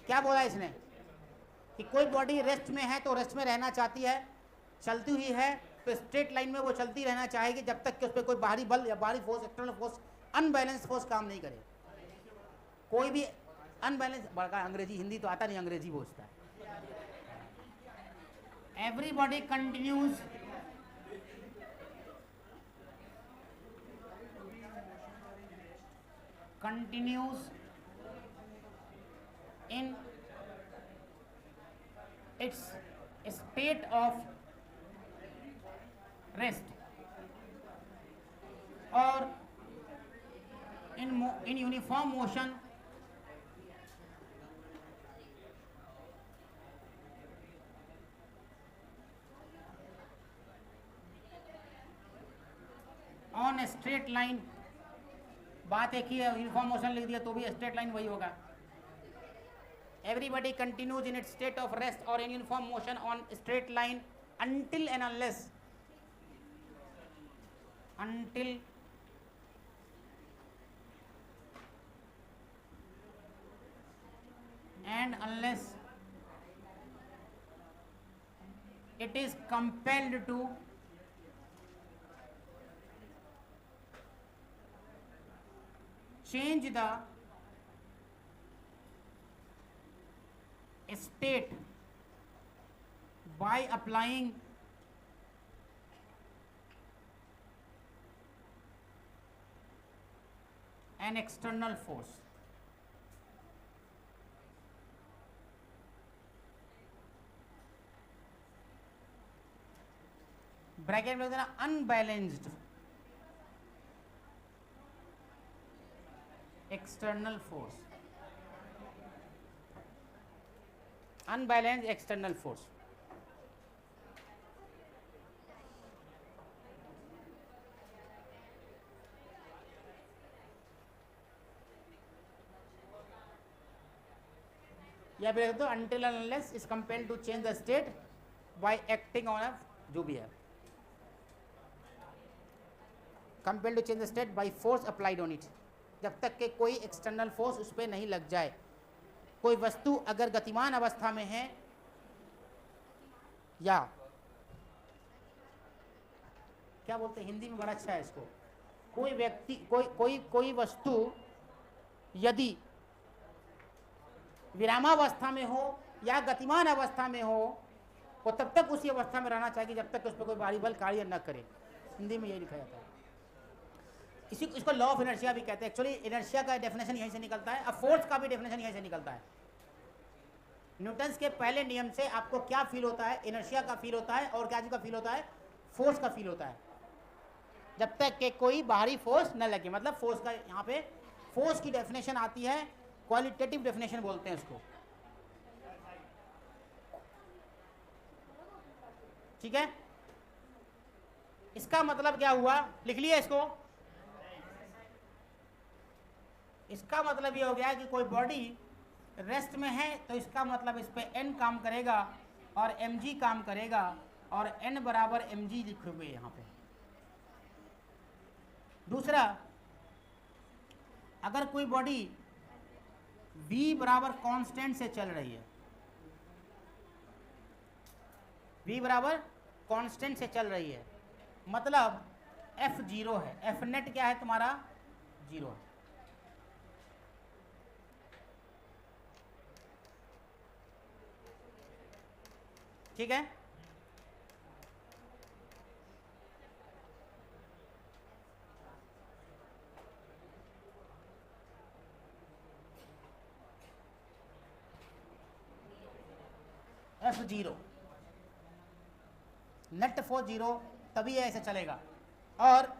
क्या बोला इसने कि कोई बॉडी रेस्ट में है तो रेस्ट में रहना चाहती है, चलती हुई है तो स्ट्रेट लाइन में वो चलती रहना चाहेगी जब तक कि उस पर कोई बाहरी बल या बाहरी force, external force, unbalance force काम नहीं करे। कोई भी अनबैलेंस, बड़ा अंग्रेजी हिंदी तो आता नहीं, अंग्रेजी बोलता है। Everybody continues in its state of rest or in uniform motion on a straight line। बात एक ही है, यूनिफॉर्म मोशन लिख दिया तो भी स्ट्रेट लाइन वही होगा। Everybody continues in its state of rest or in uniform motion on straight line until and unless it is compelled to change the state by applying an external force। Bracket में देना unbalanced external force, unbalanced external force. या फिर तो until and unless is compelled to change the state by acting on a, जो भी है, compelled to change the state by force applied on it, जब तक के कोई एक्सटर्नल फोर्स उस पर नहीं लग जाए। कोई वस्तु अगर गतिमान अवस्था में है या क्या बोलते हैं हिंदी में, बड़ा अच्छा है इसको, कोई व्यक्ति कोई वस्तु यदि विरामावस्था में हो या गतिमान अवस्था में हो, वो तब तक उसी अवस्था में रहना चाहिए जब तक उस पर कोई बाहरी बल कार्य न करे। हिंदी में यही लिखा जाता है। इसको लॉ ऑफ इनर्शिया भी कहते हैं। एक्चुअली इनर्शिया का डेफिनेशन यहीं से निकलता है, अब फोर्स का भी डेफिनेशन यहीं से निकलता है। न्यूटन्स के पहले नियम से आपको क्या फील होता है, इनर्शिया का फील होता है, और क्या चीज का फील होता है, फोर्स का फील होता है, जब तक कि कोई बाहरी फोर्स न लगे। मतलब फोर्स का यहाँ पे फोर्स की डेफिनेशन आती है, क्वालिटेटिव डेफिनेशन बोलते हैं उसको, ठीक है। इसका मतलब क्या हुआ, लिख लिया इसको। इसका मतलब ये हो गया कि कोई बॉडी रेस्ट में है तो इसका मतलब इस पे n काम करेगा और mg काम करेगा, और n बराबर mg लिखोगे यहाँ पे। दूसरा, अगर कोई बॉडी v बराबर कांस्टेंट से चल रही है, v बराबर कांस्टेंट से चल रही है, मतलब f 0 है, f नेट क्या है तुम्हारा 0 है। ठीक है, F0 नेट फोर्स 0, तभी ऐसे चलेगा। और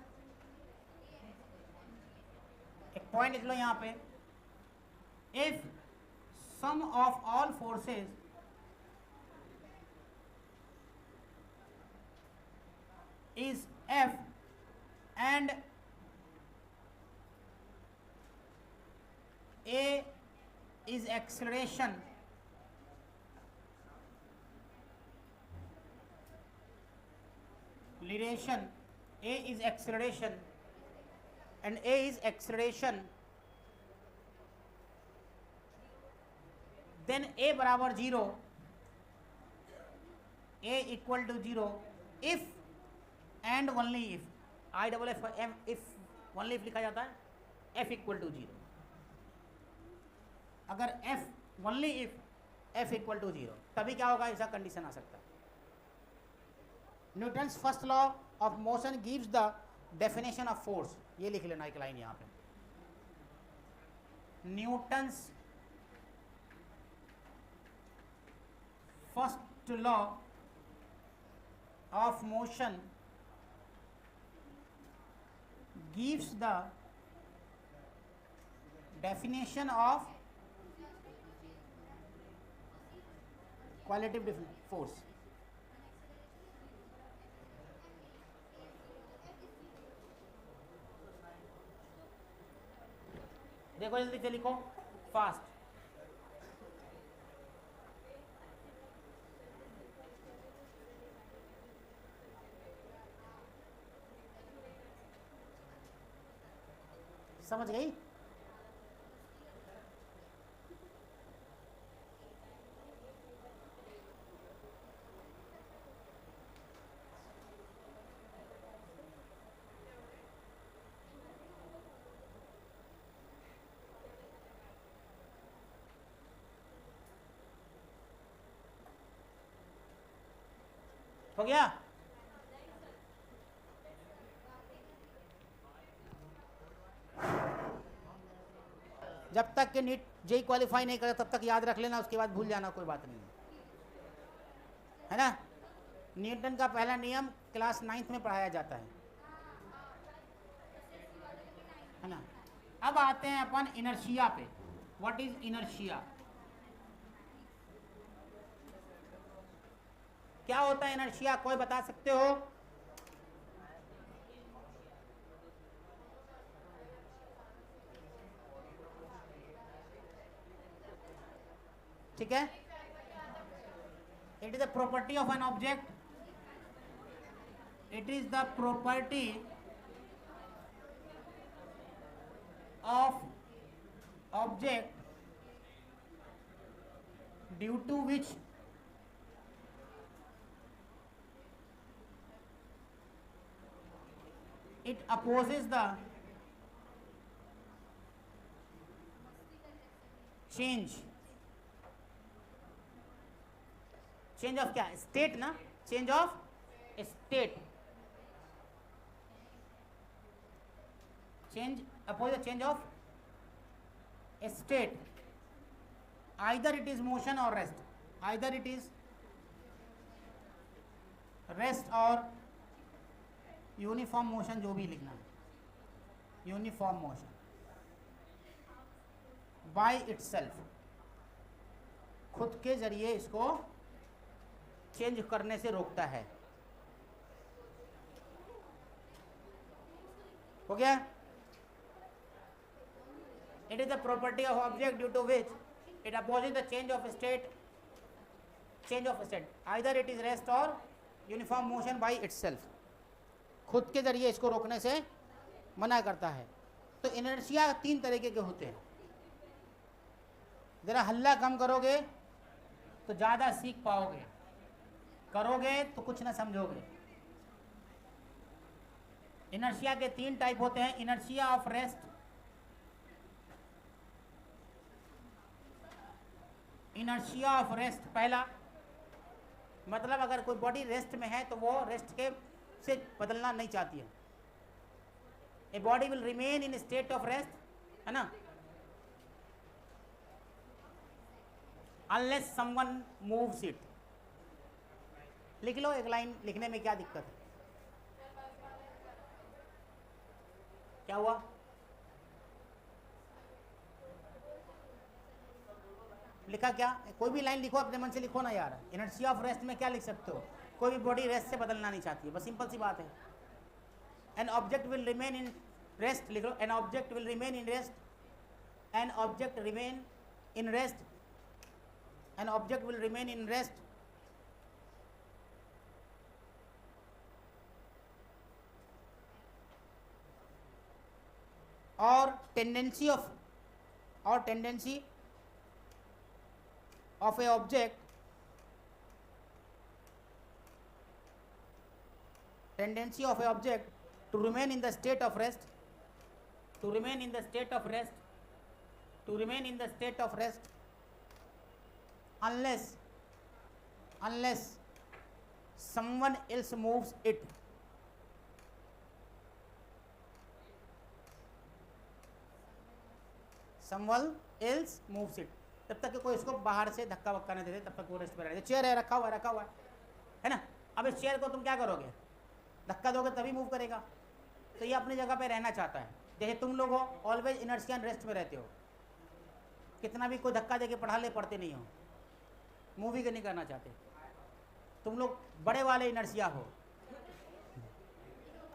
एक पॉइंट लिख लो यहाँ पे, if sum of all forces is F and A is acceleration, A is acceleration and A is acceleration, then A बराबर 0, A equal to 0 if and only if, I double F M, if only if लिखा जाता है, F equal to 0। अगर F only if F equal to 0, तभी क्या होगा, ऐसा condition आ सकता है। Newton's first law of motion gives the definition of force, ये लिख लेना एक लाइन यहां पे। Newton's first law of motion gives the definition of qualitative force। देखो जल्दी से लिखो फास्ट। समझ गई? हो गया? जब तक कि नीट जेई क्वालिफाई नहीं करे तब तक याद रख लेना, उसके बाद भूल जाना, कोई बात नहीं है ना। न्यूटन का पहला नियम क्लास 9th में पढ़ाया जाता है ना। अब आते हैं अपन इनर्शिया पे। What is inertia? क्या होता है इनर्शिया, कोई बता सकते हो? ठीक है, it is the property of an object, it is the property of object due to which it opposes the change of क्या, स्टेट ना, change of state, change oppose the change of state, either it is motion और rest, either it is rest और uniform motion, जो भी लिखना है, uniform motion by itself, खुद के जरिए इसको चेंज करने से रोकता है। हो गया? It is the property of object due to which it opposite the change of state, either it is rest और यूनिफॉर्म मोशन बाय इटसेल्फ, खुद के जरिए इसको रोकने से मना करता है। तो इनर्शिया 3 तरीके के होते हैं। जरा हल्ला कम करोगे तो ज़्यादा सीख पाओगे, करोगे तो कुछ ना समझोगे। इनर्शिया के 3 टाइप होते हैं। Inertia of rest, inertia of rest पहला, मतलब अगर कोई बॉडी रेस्ट में है तो वो रेस्ट के से बदलना नहीं चाहती है। A body will remain in state of rest, है ना, अनलेस समवन मूव्स इट। लिख लो, एक लाइन लिखने में क्या दिक्कत है? क्या हुआ? लिखा क्या? कोई भी लाइन लिखो, अपने मन से लिखो ना यार। इनर्शिया ऑफ रेस्ट में क्या लिख सकते हो? कोई भी बॉडी रेस्ट से बदलना नहीं चाहती है, बस सिंपल सी बात है। An object will remain in rest, लिख लो, an object will remain in rest, an object remain in rest, an object will remain in rest और tendency of a object, tendency of a object to remain in the state of rest, to remain in the state of rest, to remain in the state of rest unless someone else moves it. Someone else moves it. तब तक कि कोई इसको बाहर से धक्का वक्का नहीं देते, तब तक वो रेस्ट पे रहने। चेयर है, रखा हुआ है ना। अब इस चेयर को तुम क्या करोगे? धक्का दोगे तभी मूव करेगा। तो ये अपनी जगह पे रहना चाहता है। जैसे तुम लोग हो ऑलवेज इनर्शिया एंड रेस्ट में रहते हो, कितना भी कोई धक्का देके पढ़ा ले पढ़ते नहीं हो, मूवी के नहीं करना चाहते। तुम लोग बड़े वाले इनर्शिया हो,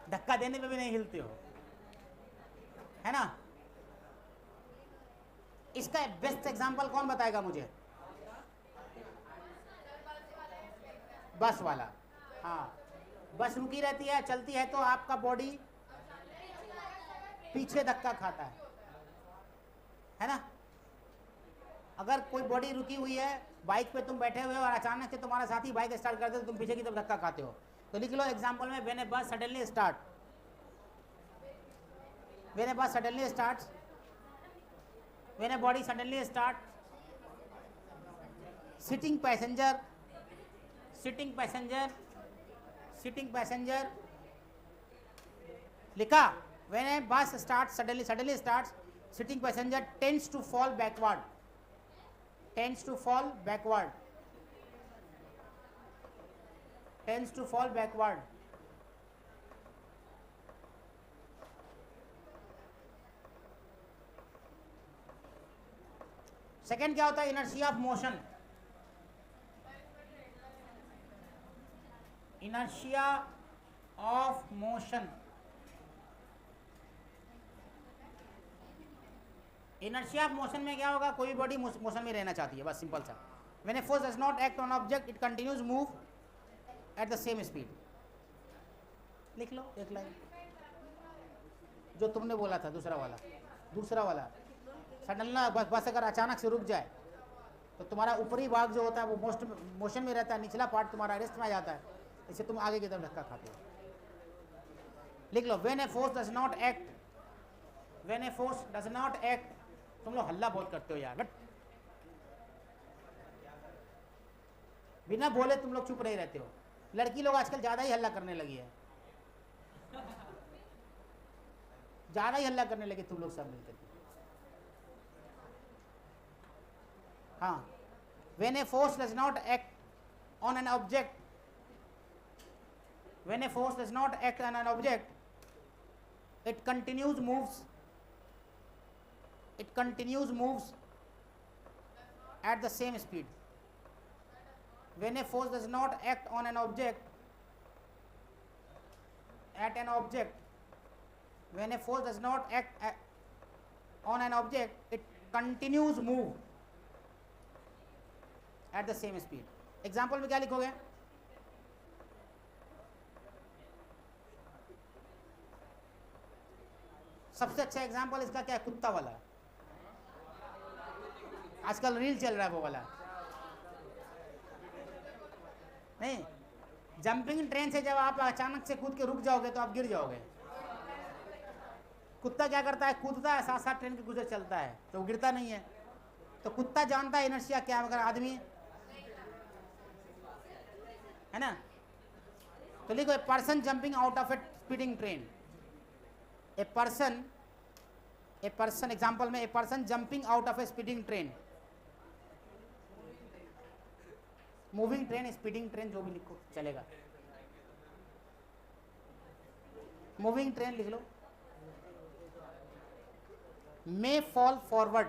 धक्का देने पे भी नहीं हिलते हो, है ना। इसका बेस्ट एग्जांपल कौन बताएगा मुझे? बस वाला। हाँ, बस रुकी रहती है, चलती है तो आपका बॉडी पीछे धक्का खाता है ना। अगर कोई बॉडी रुकी हुई है, बाइक पे तुम बैठे हुए हो और अचानक से तुम्हारा साथी बाइक स्टार्ट करते हो, तुम पीछे की तरफ धक्का खाते हो। तो लिख लो एग्जांपल में, व्हेन ए बस सडनली स्टार्ट, व्हेन ए बस suddenly starts, when a body suddenly start, sitting passenger लिखा। when a bus starts suddenly starts, sitting passenger tends to fall backward, tends to fall backward, tends to fall backward। Second क्या होता है? Inertia of motion. Inertia of motion, inertia of motion में क्या होगा? कोई body motion में रहना चाहती है, बस सिंपल सा। When a force does not act on object, it continues move at the same speed. लिख लो एक लाइन जो तुमने बोला था, दूसरा वाला। सडनली बस अगर अचानक से रुक जाए तो तुम्हारा ऊपरी भाग जो होता है वो मोशन में रहता है, निचला पार्ट तुम्हारा रेस्ट में आ जाता है, इससे तुम आगे की तरफ धक्का खाते हो। लिख लो, when a force does not act, when a force does not act. तुम लोग हल्ला बहुत करते हो यार, बट बिना बोले तुम लोग चुप नहीं रहते हो। लड़की लोग आजकल ज़्यादा ही हल्ला करने लगी है, ज़्यादा ही हल्ला करने लगे तुम लोग सब मिलकर। हाँ, when a force does not act on an object, when a force does not act on an object, it continues moves at the same speed. When a force does not act on an object, when a force does not act on an object, it continues move at the same speed. Example में क्या लिखोगे? सबसे अच्छा example इसका क्या है? कुत्ता वाला। आजकल रील चल रहा है वो वाला। नहीं, जंपिंग ट्रेन से जब आप अचानक से कूद के रुक जाओगे तो आप गिर जाओगे। कुत्ता क्या करता है? कूदता है, साथ साथ ट्रेन के गुजर चलता है, तो गिरता नहीं है। तो कुत्ता जानता है इनर्शिया क्या है, मगर आदमी, है ना। तो लिखो, a person jumping out of a speeding train. A person example में, a person jumping out of a speeding train. Moving train, speeding train, जो भी लिखो चलेगा। मूविंग ट्रेन लिख लो। मे फॉल फॉरवर्ड।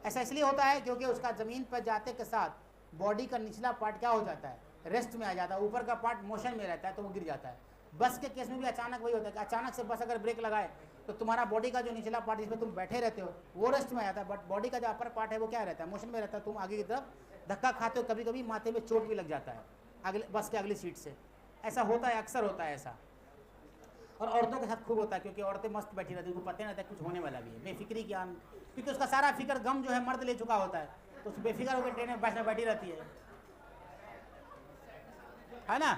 ऐसा इसलिए होता है क्योंकि उसका जमीन पर जाते के साथ बॉडी का निचला पार्ट क्या हो जाता है? रेस्ट में आ जाता है, ऊपर का पार्ट मोशन में रहता है, तो वो गिर जाता है। बस के केस में भी अचानक वही होता है कि अचानक से बस अगर ब्रेक लगाए तो तुम्हारा बॉडी का जो निचला पार्ट जिसमें तुम बैठे रहते हो वो रेस्ट में आ जाता है, बट बॉडी का जो अपर पार्ट है वो क्या रहता है? मोशन में रहता है। तुम आगे की तरफ धक्का खाते हो, कभी कभी माथे में चोट भी लग जाता है अगले बस के अगली सीट से। ऐसा होता है, अक्सर होता है ऐसा। और औरतों के साथ खूब होता है, क्योंकि औरतें मस्त बैठी रहती है, उनको पता नहीं रहता कुछ होने वाला भी है, बेफिक्री ज्ञान, क्योंकि उसका सारा फिक्र गम जो है मर्द ले चुका होता है, तो उस बेफिक्र होकर ट्रेन में बैठी रहती है ना।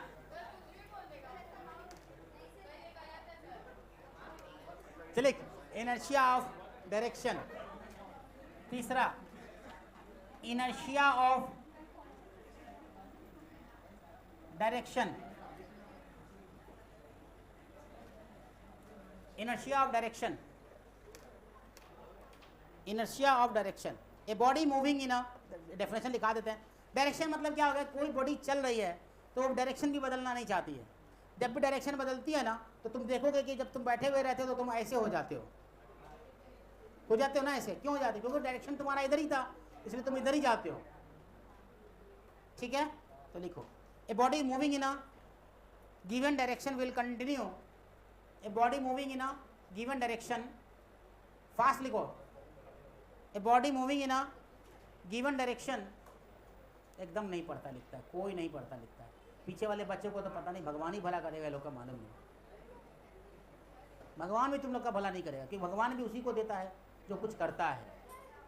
चलिए, इनर्शिया ऑफ डायरेक्शन। तीसरा, inertia of direction. Inertia of direction, inertia of direction, a body moving in a, definition लिखा देते हैं। डायरेक्शन मतलब क्या होगा, कोई बॉडी चल रही है तो वो डायरेक्शन भी बदलना नहीं चाहती है। जब भी डायरेक्शन बदलती है ना, तो तुम देखोगे कि जब तुम बैठे हुए रहते हो तो तुम ऐसे हो जाते हो ना, ऐसे क्यों हो जाते हो, क्योंकि डायरेक्शन तुम्हारा इधर ही था, इसलिए तुम इधर ही जाते हो। ठीक है, तो लिखो, a body moving in a given direction will continue, a body moving in a given direction, fast लिखो, a body moving in a given direction, एकदम नहीं पढ़ता लिखता है, कोई नहीं पढ़ता लिखता है, पीछे वाले बच्चों को तो पता नहीं, भगवान ही भला करेगा, लोग का मालूम नहीं, भगवान भी तुम लोग का भला नहीं करेगा, कि भगवान भी उसी को देता है जो कुछ करता है।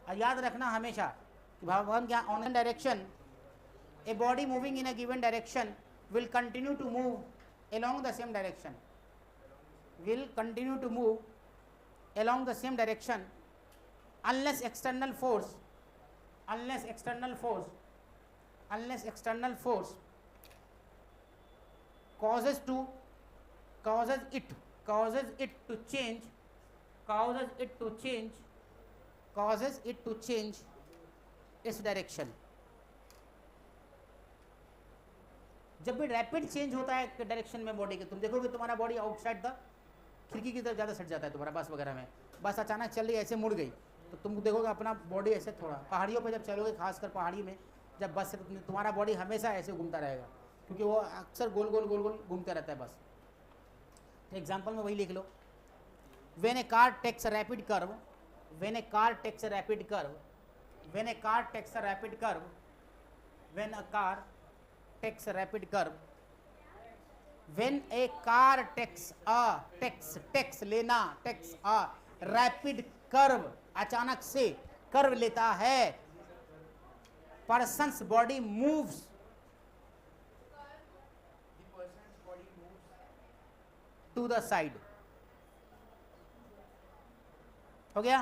और याद रखना हमेशा कि भगवान क्या, on direction, a body moving in a given direction will continue to move along the same direction, will continue to move along the same direction unless external force causes it to change its direction। जब भी rapid change होता है direction में body के, तुम देखोगे तुम्हारा body outside the खिड़की की तरफ ज़्यादा सट जाता है तुम्हारा, बस वगैरह में, बस अचानक चल रही ऐसे मुड़ गई, तो तुम देखोगे अपना बॉडी ऐसे, थोड़ा पहाड़ियों पे जब चलोगे, खासकर पहाड़ी में जब बस, तुम्हारा बॉडी हमेशा ऐसे घूमता रहेगा, क्योंकि वो अक्सर गोल गोल गोल गोल घूमता रहता है बस। तो एग्जाम्पल में वही लिख लो, when a car takes a rapid curve, when a car takes a rapid curve, when a car takes a rapid curve, when a car takes a rapid curve, when a car takes लेना, takes a rapid curve, अचानक से curve लेता है, person's body moves, to the side। हो गया।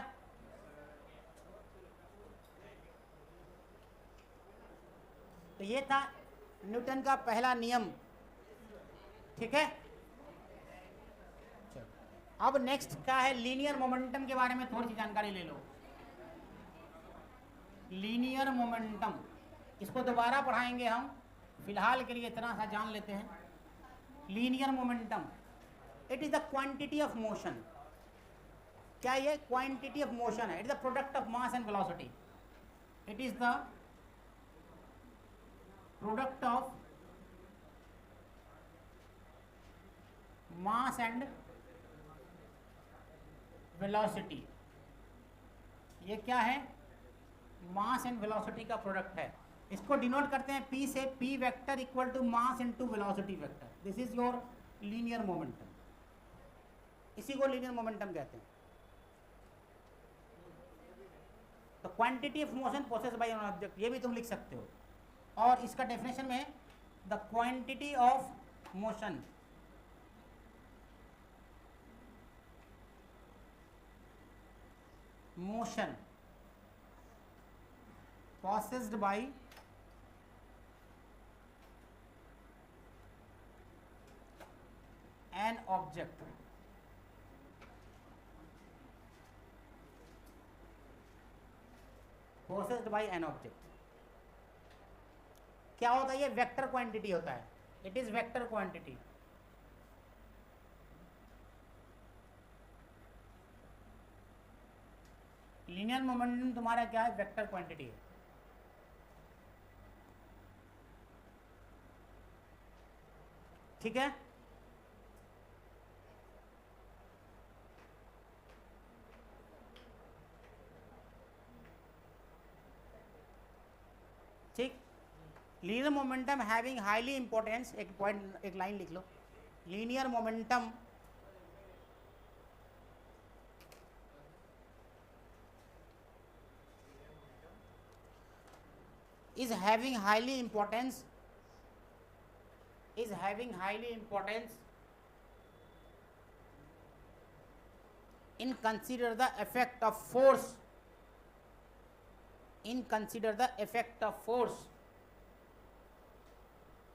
तो ये था न्यूटन का पहला नियम। ठीक है, अब नेक्स्ट क्या है, लीनियर मोमेंटम के बारे में थोड़ी सी जानकारी ले लो। लीनियर मोमेंटम, इसको दोबारा पढ़ाएंगे हम, फिलहाल के लिए इतना सा जान लेते हैं। Linear momentum, it is the quantity of motion. क्या ये क्वांटिटी ऑफ मोशन है? It is the product of mass and velocity. It is the product of mass and velocity। ये क्या है? मास एंड वेलोसिटी का प्रोडक्ट है। इसको denote करते हैं P से, P vector equal to mass into velocity vector. This is your linear momentum, इसी को लीनियर मोमेंटम कहते हैं। तो quantity of motion processed by an object, ये भी तुम लिख सकते हो। और इसका डेफिनेशन में the quantity of motion, motion processed by an object, processed by an object. क्या होता है? ये वेक्टर क्वांटिटी होता है। It is vector quantity. Linear momentum तुम्हारा क्या है? वेक्टर क्वांटिटी है। ठीक है, ठीक। Linear momentum having highly importance, एक पॉइंट, एक लाइन लिख लो। Linear momentum is having highly importance in consider the effect of force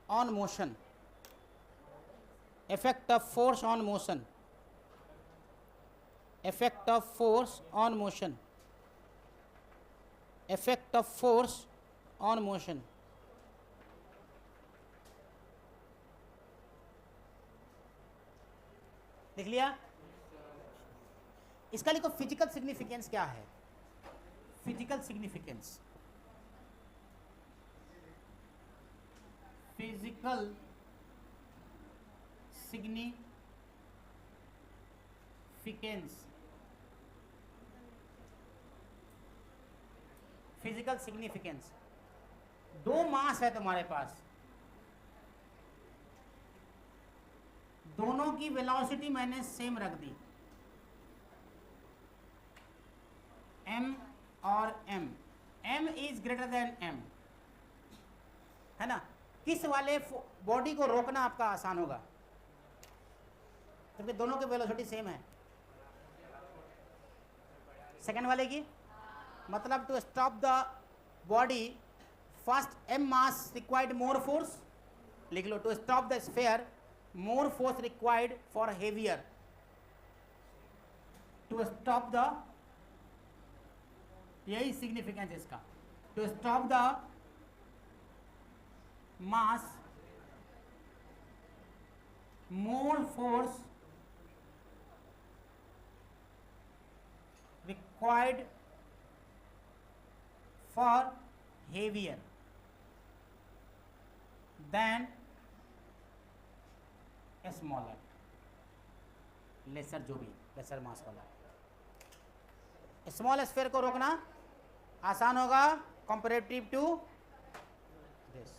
on motion, effect of force on motion, effect of force on motion, effect of force on motion. लिख लिया? इसका लिखो physical significance क्या है. Physical significance, physical significance, physical significance. दो मास है तुम्हारे पास, दोनों की वेलोसिटी मैंने सेम रख दी, m और m. m is greater than m, है ना. किस वाले बॉडी को रोकना आपका आसान होगा, क्योंकि दोनों की वेलोसिटी सेम है. सेकंड वाले की, मतलब to stop the body first m mass required more force. लिख लो, to stop the sphere more force required for heavier. To stop the, यही significance इसका, to stop the mass more force required for heavier than smaller, lesser, जो भी laser मास वाला. Small sphere को रोकना आसान होगा comparative to this.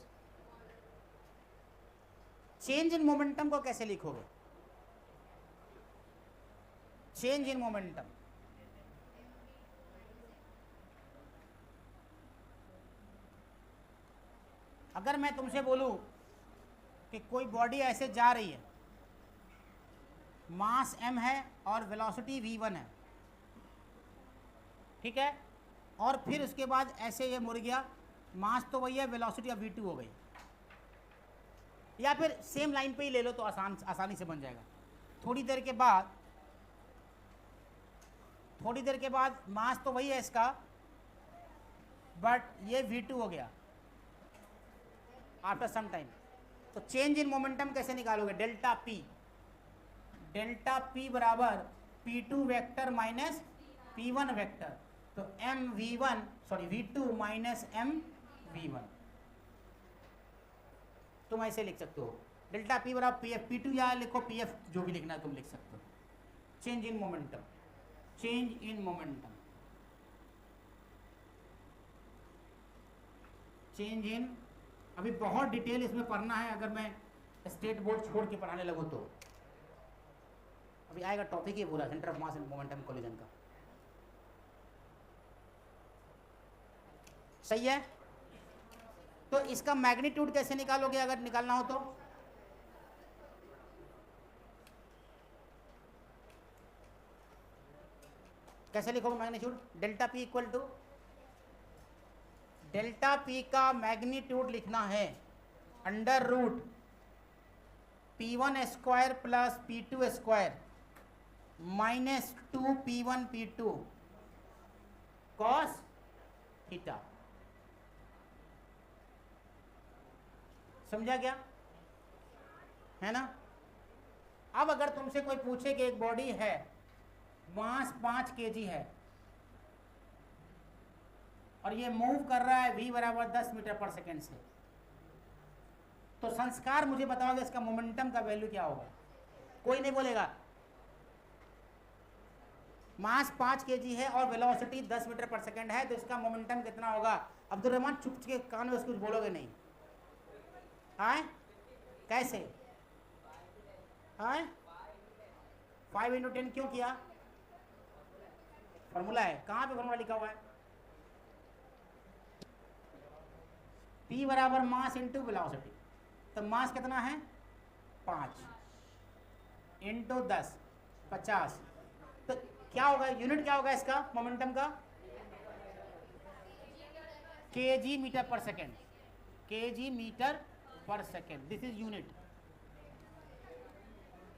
Change in momentum को कैसे लिखोगे? चेंज इन मोमेंटम, अगर मैं तुमसे बोलूं कि कोई बॉडी ऐसे जा रही है, मास m है और वेलोसिटी v1 है, ठीक है, और फिर उसके बाद ऐसे ये मुड़ गया, मास तो वही है, वेलोसिटी अब v2 हो गई, या फिर सेम लाइन पे ही ले लो तो आसानी से बन जाएगा. थोड़ी देर के बाद मास तो वही है इसका, बट ये v2 हो गया आफ्टर सम टाइम. तो चेंज इन मोमेंटम कैसे निकालोगे? डेल्टा पी बराबर p2 vector minus p1 vector. तो v2 माइनस mv1, तुम ऐसे लिख सकते हो. डेल्टा पी बराबर pf, p2 या लिखो pf, जो भी लिखना है तुम लिख सकते हो. चेंज इन मोमेंटम, अभी बहुत डिटेल इसमें पढ़ना है. अगर मैं स्टेट बोर्ड छोड़ के पढ़ाने लगूँ तो अभी आएगा टॉपिक ही पूरा, centre of mass and momentum collision का. सही है. तो इसका मैग्नीट्यूड कैसे निकालोगे अगर निकालना हो तो? कैसे लिखोगे magnitude? Delta P equal to, delta P का मैग्नीट्यूड लिखना है under root p1 square plus p2 square minus 2p1 p2 cos theta. समझा क्या? है ना. अब अगर तुमसे कोई पूछे कि एक बॉडी है, मास 5 kg है और ये मूव कर रहा है v बराबर 10 मीटर पर सेकेंड से, तो संस्कार मुझे बताओगे इसका मोमेंटम का वैल्यू क्या होगा? कोई नहीं बोलेगा. मास 5 kg है और वेलोसिटी 10 मीटर पर सेकेंड है, तो इसका मोमेंटम कितना होगा? अब्दुल रहमान चुप के कान में कुछ बोलोगे नहीं. हाँ, कैसे? हाँ, 5 × 10 क्यों किया? फॉर्मूला है. कहाँ पे फॉर्मूला लिखा हुआ है? p बराबर मास इंटू वेलोसिटी। तो मास कितना है 5 इंटू 10 50। तो क्या होगा यूनिट क्या होगा इसका मोमेंटम का kg मीटर पर सेकेंड। kg मीटर पर सेकेंड दिस इज यूनिट।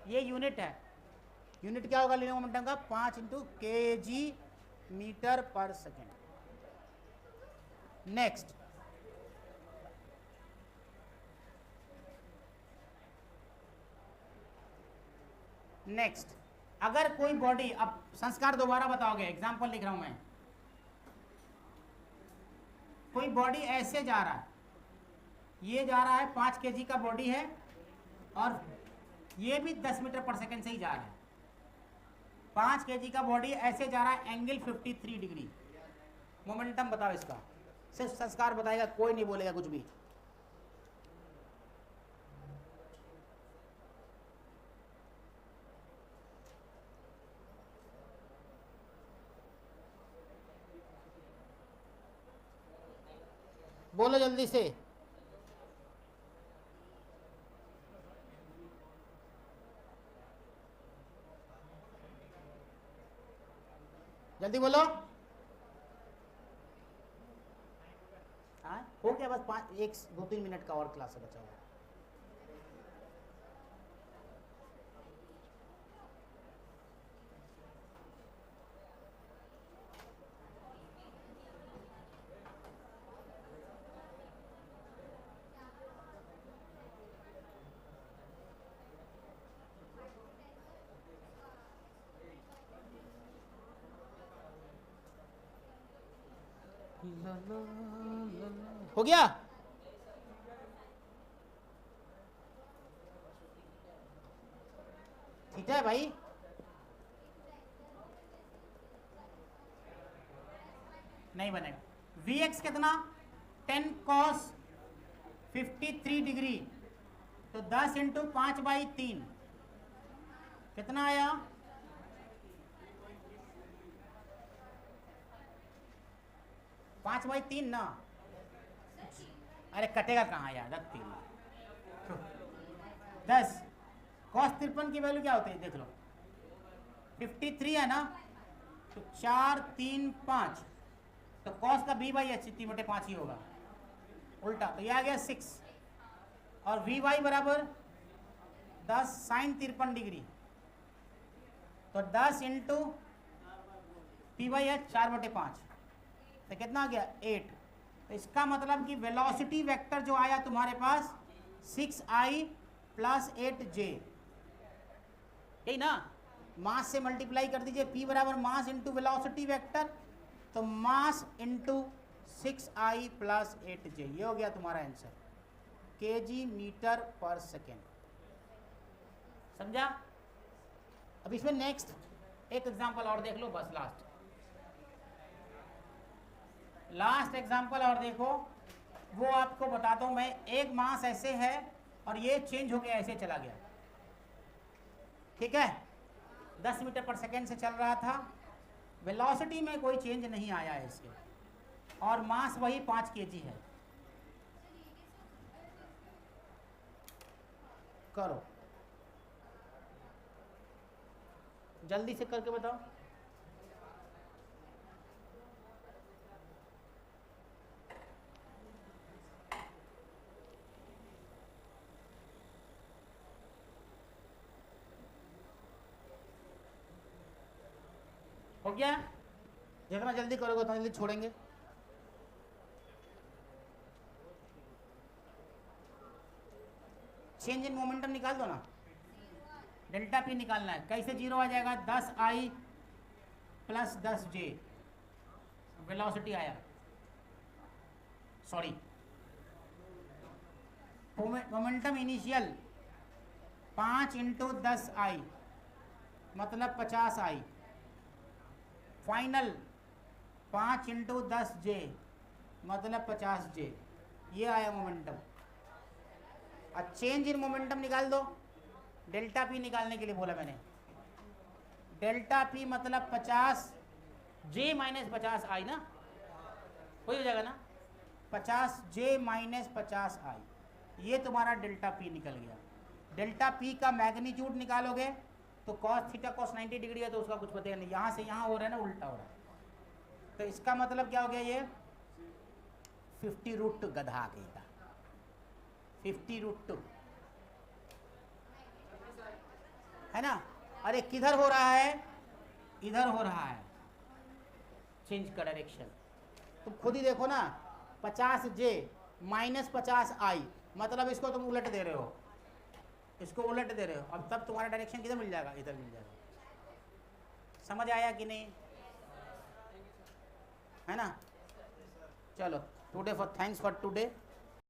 ये यूनिट है। यूनिट क्या होगा लिनियर मोमेंटम का 5 इंटू kg मीटर पर सेकेंड। नेक्स्ट अगर कोई बॉडी, अब संस्कार दोबारा बताओगे, एग्जांपल लिख रहा हूं मैं। कोई बॉडी ऐसे जा रहा है, ये जा रहा है 5 केजी का बॉडी है और ये भी 10 मीटर पर सेकेंड से ही जा रहा है। 5 केजी का बॉडी ऐसे जा रहा है, एंगल 53 डिग्री। मोमेंटम बताओ इसका। सिर्फ संस्कार बताएगा, कोई नहीं बोलेगा कुछ भी। बोलो जल्दी से। जल्दी बोलो। हाँ हो गया, बस 1-2-3 मिनट का और क्लास बचा हुआ। हो गया। ठीक है भाई, नहीं बनेगा। Vx कितना 10 cos 53 डिग्री, तो 10 इंटू 5/3 कितना आया 5/3 ना। अरे कटेगा कहाँ यार, रख 3 10 cos 53 की वैल्यू क्या होती है देख लो, 53 है ना, तो 4 3 5, तो cos का b/h 3/5 ही होगा उल्टा, तो ये आ गया 6। और vy बराबर 10 sin 53 डिग्री, तो 10 इंटू p/h 4/5, तो कितना आ गया 8। तो इसका मतलब कि वेलोसिटी वेक्टर जो आया तुम्हारे पास 6i प्लस 8j, यही ना। मास से मल्टीप्लाई कर दीजिए, p बराबर मास इंटू वेलोसिटी वेक्टर, तो mass into 6i plus 8j, ये हो गया तुम्हारा आंसर, kg मीटर पर सेकेंड। समझा। अब इसमें नेक्स्ट एक एग्जांपल और देख लो, बस लास्ट एग्जांपल और देखो, वो आपको बताता हूं मैं। एक मास ऐसे है और ये चेंज हो गया, ऐसे चला गया, ठीक है, 10 मीटर पर सेकेंड से चल रहा था, वेलोसिटी में कोई चेंज नहीं आया है इसके, और मास वही 5 केजी है। करो जल्दी से करके बताओ। हो गया। जितना जल्दी करोगे उतना जल्दी छोड़ेंगे। चेंज इन मोमेंटम निकाल दो ना, डेल्टा पी निकालना है। कैसे जीरो आ जाएगा, 10i प्लस 10j, वेलोसिटी आया, sorry momentum initial 5 into 10i मतलब 50i, फाइनल 5 इंटू 10j मतलब 50j, ये आया मोमेंटम। अब चेंज इन मोमेंटम निकाल दो, डेल्टा पी निकालने के लिए बोला मैंने। डेल्टा पी मतलब 50j माइनस 50i ना, वही हो जाएगा ना। 50J माइनस 50I, ये तुम्हारा डेल्टा P निकल गया। डेल्टा P का मैग्नीट्यूड निकालोगे तो cos थीटा cos 90 डिग्री है तो उसका कुछ पता नहीं, यहाँ से यहाँ हो रहा है ना, उल्टा हो रहा है। तो इसका मतलब क्या हो गया, ये 50 रूट गधा कहता, 50 रूट 2 है ना। अरे किधर हो रहा है, इधर हो रहा है, चेंज का डायरेक्शन। तुम खुद ही देखो ना, 50J माइनस 50I, मतलब इसको तुम उलट दे रहे हो, इसको उलट दे रहे हो, अब तब तुम्हारा डायरेक्शन किधर मिल जाएगा, इधर मिल जाएगा। समझ आया कि नहीं, है ना। चलो, today for thanks for today.